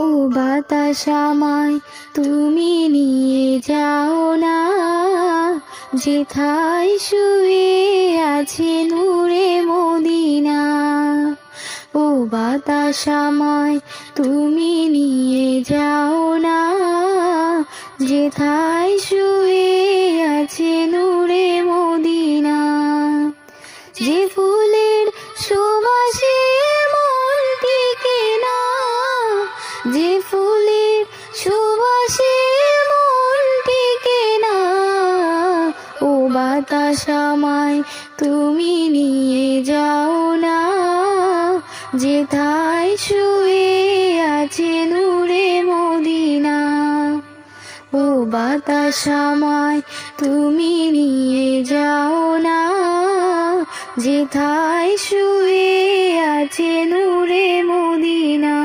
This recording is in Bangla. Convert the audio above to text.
ও বাতাস আমায় তুমি নিয়ে যাও না, যেথায় শুয়ে আছে নূরে মদিনা। ও বাতাস আমায় তুমি নিয়ে যাও না, যেথায় শুয়ে আছে নূরে মদিনা। যে ফুলের সুবাসে মন টিকে না, যে ফুলের সুবাসে মন টিকে না। ও বাতাস আমায় তুমি নিয়ে যাও না, যেথায় শুয়ে আছে নূরে মদিনা। ও বাতাস আমায় তুমি নিয়ে যাও না, যেথায় শুয়ে আছে নূরে মদিনা।